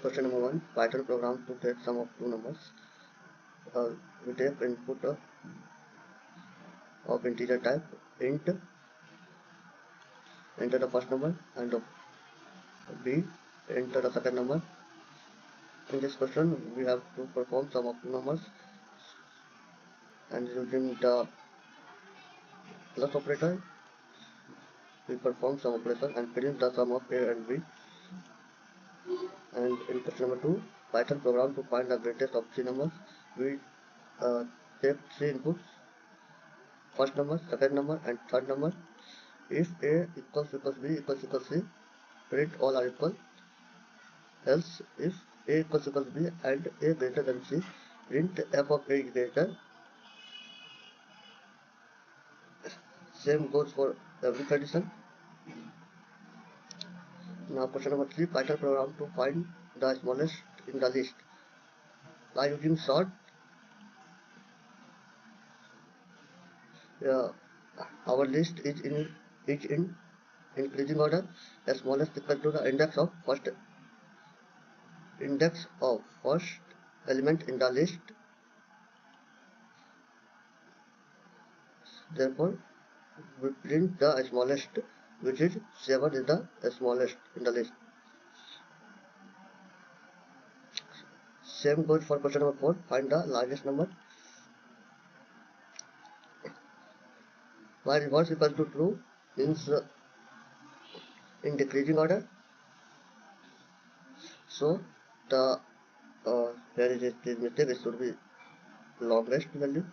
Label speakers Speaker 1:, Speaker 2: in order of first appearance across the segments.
Speaker 1: Question number 1. Python program to get sum of two numbers. We take input of integer type int, enter the first number, and b, enter the second number. In this question, we have to perform sum of two numbers, and using the plus operator, we perform sum operation and print the sum of a and b. And in question number 2, Python program to find the greatest of three numbers. We take three inputs, first number, second number, and third number. If a equals b equals c, print all are equal. Else, if a equals b and a greater than c, print f of a is greater. Same goes for every condition. Now question number 3, Python program to find the smallest in the list. By using sort, our list is in increasing order. The smallest equal to the index of first element in the list. Therefore, we print the smallest, which is 7 is the smallest in the list. Same goes for question number 4, find the largest number. While reverse equal to true means in decreasing order. So the here is this mistake, it should be largest value,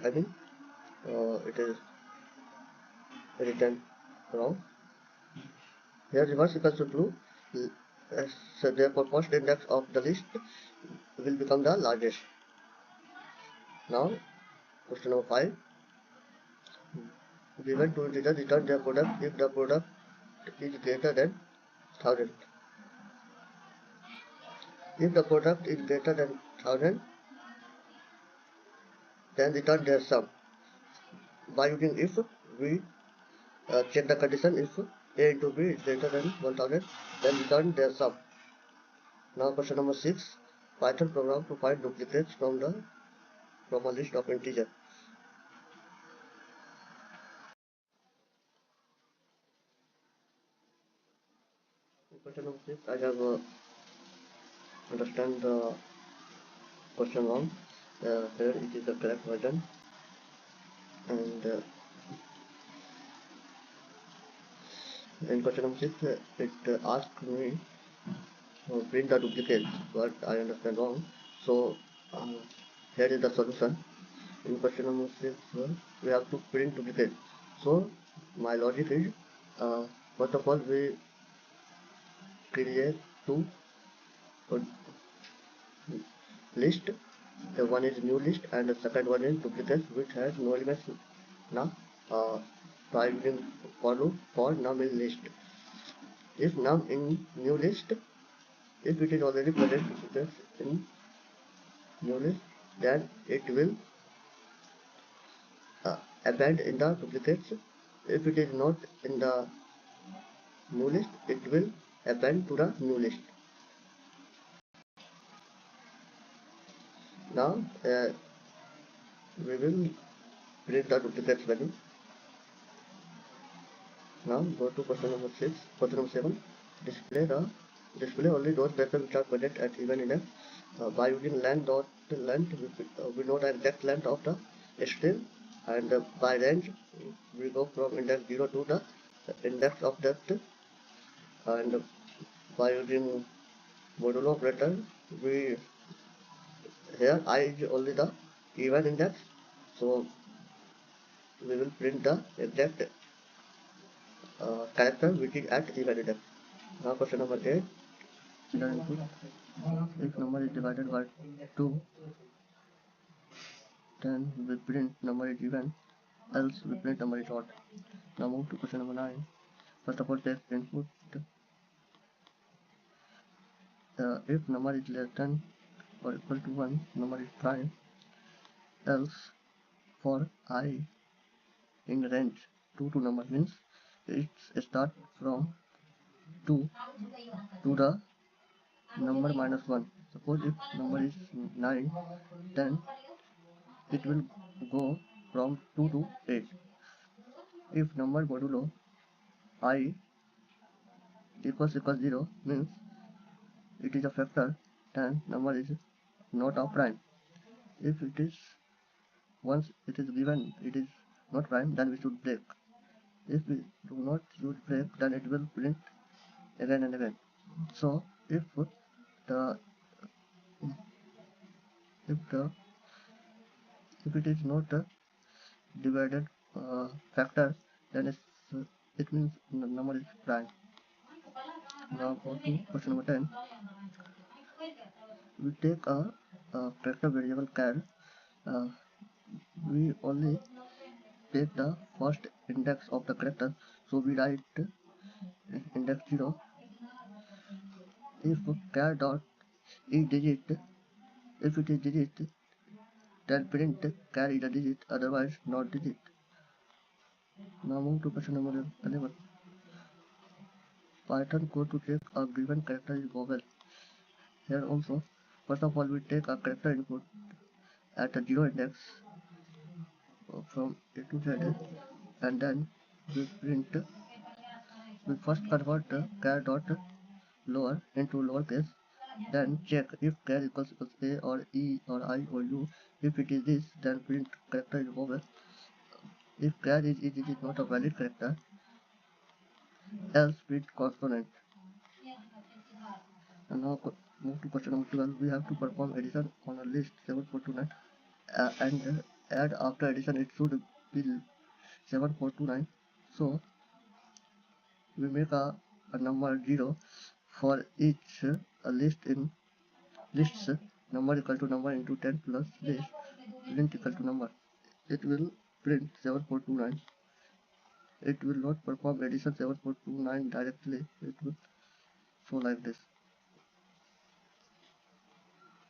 Speaker 1: I mean. It is written wrong. Here reverse equals to true, so therefore first index of the list will become the largest. Now question number 5, given two integers, return their product if the product is greater than 1000. If the product is greater than 1000, then return their sum. By using if, we check the condition. If a into b is greater than 1000, then return their sum. Now question number 6, Python program to find duplicates from a list of integer. In question number 6, I have understand the question wrong. Here it is the correct version, and in question number 6, it asked me print the duplicates, but I understand wrong. So here is the solution. In question number 6, we have to print duplicate. So my logic is, first of all, we create two list. The one is new list and the second one is duplicate, which has no elements. Now by using for loop for num in list. If num in new list, if it is already present duplicates in new list, then it will append in the duplicates. If it is not in the new list, it will append to the new list. Now we will print the duplicates value. Now go to question number 6. Question number 7, display only those vectors which are present at even index. By using length, we know the exact length of the string, and by range we go from index 0 to the index of that, and by using modulo operator, we here I is only the even index, so we will print the exact character which is at even index. Now question number 8, if number is divided by 2, then we print number is even, else we print number is odd. Now move to question number 9. First of all, take input. If number is less than or equal to 1, number is prime. Else, for I in range 2 to number means it start from 2 to the number minus 1. Suppose if number is 9, then it will go from 2 to 8. If number modulo I equals 0 means it is a factor, then number is not a prime. If it is once it is given it is not prime, then we should break. If we do not use break, then it will print again and again. So if the if the if it is not a divided factor, then it means the number is prime. Now go to question number 10. We take a character variable char. Uh, we only take the first index of the character, so we write index 0. If char dot is digit, if it is digit, then print char is a digit, otherwise not digit. Now move to question number 11. Python code to take a given character is vowel. Here also, first of all, we take a character input at a 0 index from A to Z, and then we print. We first convert char dot lower into lowercase, then check if char equals A or E or I or U. If it is this, then print character is vowel. If char is it is not a valid character, else print consonant. And now move to question number 12. We have to perform addition on a list 7429 and add after addition it should be 7429. So we make a number 0 for each list in lists number equal to number into 10 plus list print equal to number. It will print 7429. It will not perform addition 7429 directly. It will show like this.